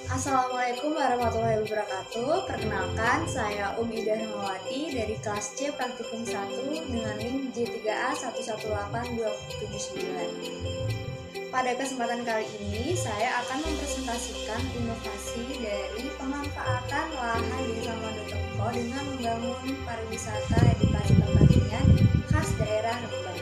Assalamualaikum warahmatullahi wabarakatuh. Perkenalkan, saya Ida Rahmawati dari kelas C Praktikum 1 dengan NIM J3A1182279. Pada kesempatan kali ini, saya akan mempresentasikan inovasi dari pemanfaatan lahan di Desa Mondotoko dengan membangun pariwisata edukasi pertanian khas daerah Rembang.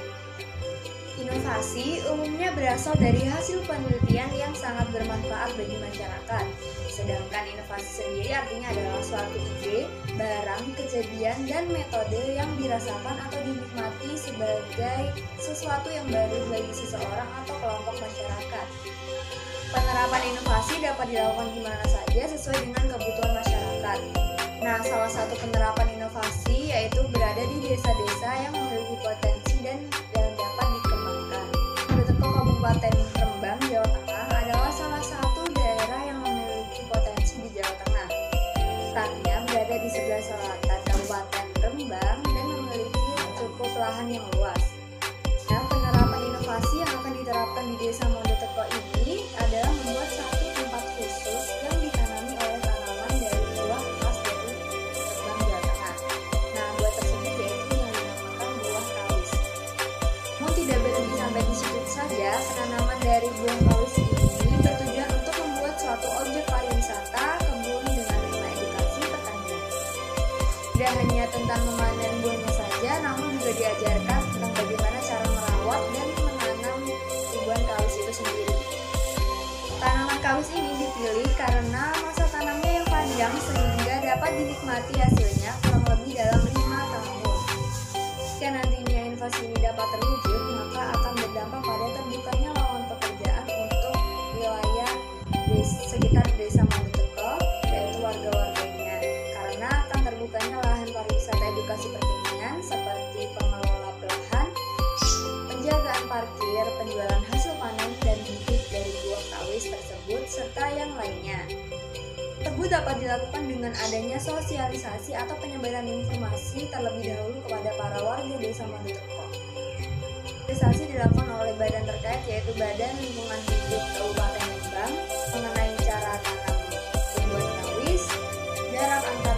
Inovasi umumnya berasal dari hasil penelitian yang sangat bermanfaat bagi masyarakat. Sedangkan inovasi sendiri artinya adalah suatu ide, barang, kejadian, dan metode yang dirasakan atau dinikmati sebagai sesuatu yang baru bagi seseorang atau kelompok masyarakat. Penerapan inovasi dapat dilakukan di mana saja sesuai dengan kebutuhan masyarakat. Nah, salah satu penerapan inovasi yaitu berada di desa-desa yang memiliki potensi dan dapat dikembangkan. Kabupaten Rembang, Jawa Tengah adalah salah satu daerah yang memiliki potensi di Jawa Tengah. Letaknya berada di sebelah selatan Kabupaten Rembang dan memiliki cukup lahan yang luas. Nah, penerapan inovasi yang akan diterapkan di Desa Mondotoko ini adalah membuat satu tempat khusus yang ditanami oleh tanaman dari buah khas dari Rembang, Jawa Tengah. Nah, buah tersebut yaitu yang dinamakan buah kawis. Mau tidak berhenti sampai di situ saja, penanaman dari buah kawis ini bertujuan untuk membuat suatu objek pariwisata kebun dengan tema edukasi pertanian. Tidak hanya tentang memanen buahnya saja, namun juga diajarkan tentang bagaimana cara merawat dan menanam ribuan kawis itu sendiri. Tanaman kawis ini dipilih karena masa tanamnya yang panjang sehingga dapat dinikmati hasilnya kurang lebih dalam 5 tahun. Jika nantinya inovasi ini dapat terwujud, maka akan berdampak pada terbukanya lowongan pekerjaan untuk wilayah sekitar Desa Mondotoko, yaitu warga-warganya, karena akan terbukanya lahan pariwisata edukasi pertanian seperti pengelola lahan, penjagaan parkir, penjualan hasil panen dan bibit dari buah kawis tersebut, serta yang lainnya. Tersebut dapat dilakukan dengan adanya sosialisasi atau penyebaran informasi terlebih dahulu kepada para warga Desa Mondotoko. Sosialisasi dilakukan oleh badan terkait yaitu Badan Lingkungan Hidup Kabupaten Rembang mengenai cara tanam tumbuhan kawis, jarak antar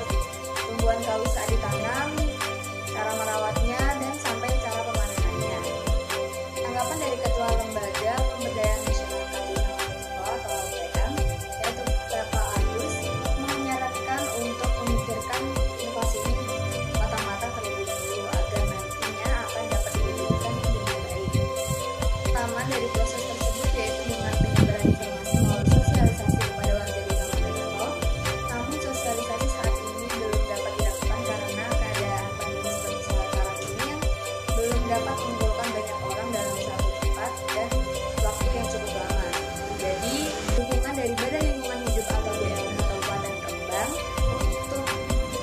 tumbuhan kawis saat ditanam, cara merawatnya, dan sampai cara pemanenannya. Tanggapan dari Ketua Lembaga Pemberdayaan Masyarakat Desa Mondotoko atau LPM yaitu Bapak Agus menyarankan untuk memikirkan inovasi ini matang-matang terlebih dahulu agar nantinya akan dapat diwujudkan dengan baik. Pertama dari proses tersebut yaitu dengan penyebaran informasi melalui sosialisasi kepada warga Desa Mondotoko. Namun sosialisasi saat ini belum dapat dilakukan karena keadaan pandemi seperti sekarang ini yang belum dapat mengumpulkan banyak orang dalam satu tempat dan waktu yang cukup lama. Jadi dukungan dari Badan Lingkungan Hidup atau BLH Kabupaten Rembang untuk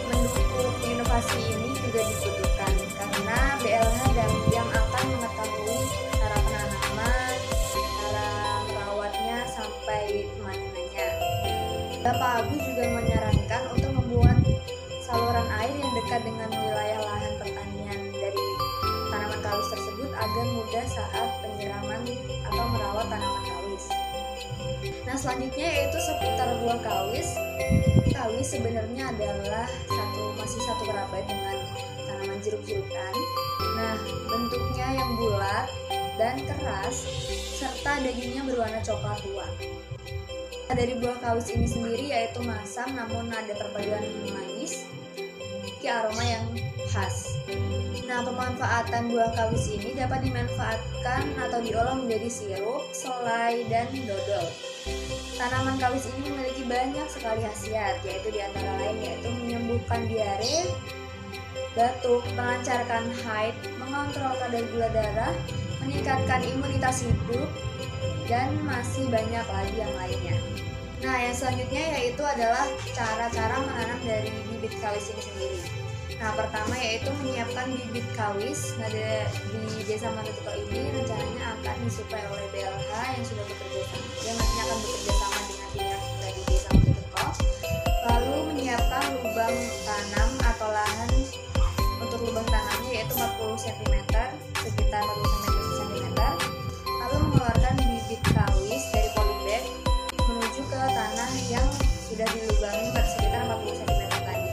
mendukung inovasi ini juga dibutuhkan karena BLH yang akan mengetahui cara penanaman, cara merawatnya sampai pemanenannya. Bapak Agus juga menyarankan untuk membuat saluran air yang dekat dengan wilayah lahan pertanian dari tanaman kawis tersebut agar mudah saat penyiraman atau merawat tanaman kawis. Nah, selanjutnya yaitu seputar buah kawis. Kawis sebenarnya adalah masih satu kerabat dengan tanaman jeruk-jerukan. Nah, bentuknya yang bulat dan keras serta dagingnya berwarna coklat tua. Dari buah kawis ini sendiri yaitu masam namun ada perpaduan manis, memiliki aroma yang khas. Nah, pemanfaatan buah kawis ini dapat dimanfaatkan atau diolah menjadi sirup, selai, dan dodol. Tanaman kawis ini memiliki banyak sekali khasiat, yaitu diantara lain yaitu menyembuhkan diare, batuk, melancarkan haid, mengontrol kadar gula darah, meningkatkan imunitas hidup, dan masih banyak lagi yang lainnya. Nah, yang selanjutnya yaitu adalah cara-cara menanam dari bibit kawis ini sendiri. Nah, pertama yaitu menyiapkan bibit kawis. Nah, di Desa Mondotoko ini rencananya akan disuplai oleh BLH yang sudah bekerja sama, yang nantinya akan bekerja sama dengan pihak dari Desa Mondotoko. Lalu menyiapkan lubang tanam atau lahan untuk lubang tanamnya yaitu 40 cm, sekitar 40 cm. Lalu mengeluarkan bibit kawis dari polybag menuju ke tanah yang yang sudah dilubangi sekitar 40 cm tadi.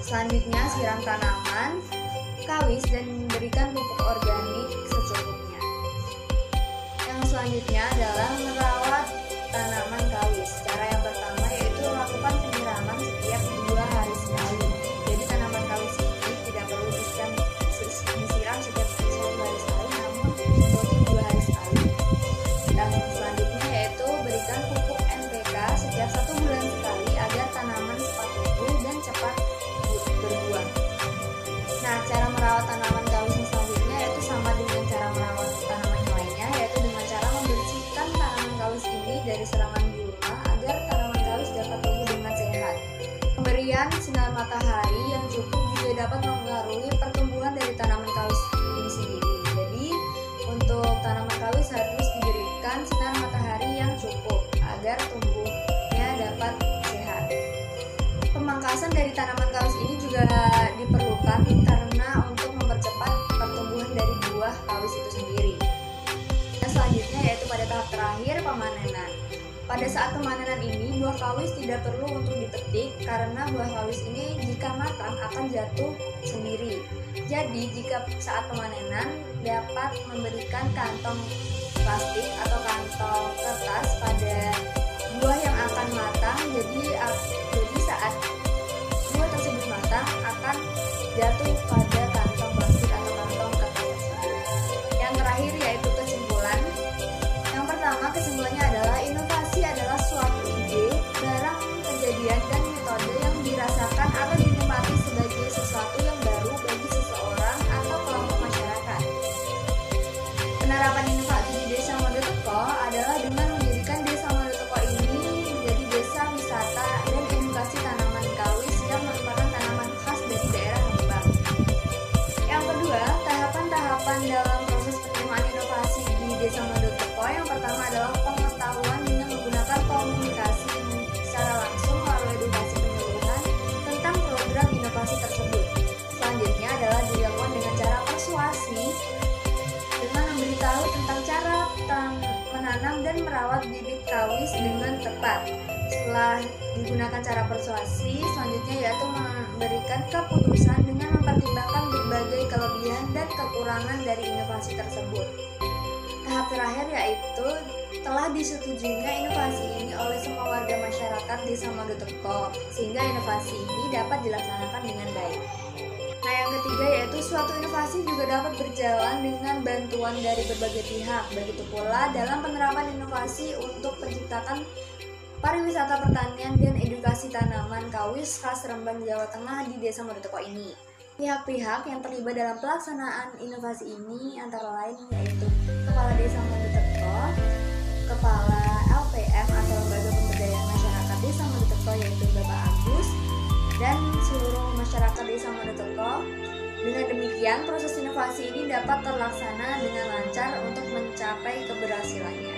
Selanjutnya siram tanaman kawis dan berikan pupuk organik secukupnya. Yang selanjutnya adalah merawat tanaman kawis. Cara yang pertama yaitu lakukan penyiraman setiap 2 hari sekali. Jadi tanaman kawis ini tidak perlu disiram setiap 1 hari sekali, namun rutin 2 hari sekali. Dan selanjutnya yaitu berikan pupuk NPK setiap 1 bulan sekali agar tanaman cepat tumbuh dan cepat berbuah. Nah, cara merawat tanaman kawis yang selanjutnya yaitu sama dengan cara merawat tanaman yang lainnya, yaitu dengan cara membersihkan tanaman kawis ini dari serangan gulma agar tanaman kawis dapat tumbuh dengan sehat. Pemberian sinar matahari yang cukup juga dapat mempengaruhi pertumbuhan dari tanaman kawis ini sendiri. Jadi, untuk tanaman kawis harus diberikan sinar matahari yang cukup agar tumbuhnya dapat sehat. Pemangkasan dari tanaman kawis ini juga diperlukan karena untuk mempercepat pertumbuhan dari buah kawis itu sendiri. Dan selanjutnya yaitu pada tahap terakhir, pemanenan. Pada saat pemanenan ini, buah kawis tidak perlu untuk dipetik karena buah kawis ini jika matang akan jatuh sendiri. Jadi, jika saat pemanenan dapat memberikan kantong plastik atau kantong kertas pada buah yang akan matang. Jadi saat buah tersebut matang akan jatuh pada kantong plastik atau kantong kertas tersebut. Yang terakhir yaitu kesimpulan. Yang pertama, kesimpulannya adalah inovasi adalah suatu ide, barang, kejadian, dan metode yang dirasakan atau dinikmati sebagai sesuatu yang baru bagi seseorang atau kelompok masyarakat. Penerapan inovasi di Desa Mondoteko adalah dengan menjadikan Desa Mondoteko ini menjadi desa wisata dan edukasi tanaman kawis yang merupakan tanaman khas dari daerah Rembang. Yang kedua, tahapan-tahapan dalam proses penerimaan inovasi di Desa Mondoteko. Yang pertama adalah pengetahuan dengan menggunakan komunikasi secara langsung melalui edukasi penyuluhan tentang program inovasi tersebut. Selanjutnya adalah dilakukan dengan cara persuasi dengan memberitahu tentang cara menanam dan merawat bibit kawis dengan tepat. Setelah digunakan cara persuasi, selanjutnya yaitu memberikan keputusan dengan mempertimbangkan berbagai kelebihan dan kekurangan dari inovasi tersebut. Tahap terakhir yaitu telah disetujuinya inovasi ini oleh semua warga masyarakat Desa Mondoteko sehingga inovasi ini dapat dilaksanakan dengan baik. Nah, yang ketiga yaitu suatu inovasi juga dapat berjalan dengan bantuan dari berbagai pihak. Begitu pula dalam penerapan inovasi untuk penciptakan pariwisata pertanian dan edukasi tanaman kawis khas Rembang, Jawa Tengah di Desa Mondoteko ini. Pihak-pihak yang terlibat dalam pelaksanaan inovasi ini antara lain yaitu Kepala Desa Mondoteko, Kepala LPM atau Lembaga Pemberdayaan Masyarakat Desa Mondoteko yaitu Bapak Agus, dan seluruh masyarakat Desa Mondoteko. Dengan demikian, proses inovasi ini dapat terlaksana dengan lancar untuk mencapai keberhasilannya.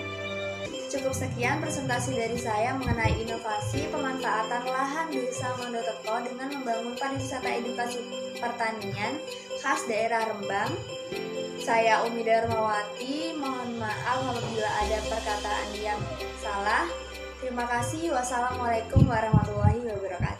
Cukup sekian presentasi dari saya mengenai inovasi pemanfaatan lahan Desa Mondoteko dengan membangun pariwisata edukasi pertanian khas daerah Rembang. Saya Umi Darmawati, mohon maaf apabila ada perkataan yang salah. Terima kasih. Wassalamualaikum warahmatullahi wabarakatuh.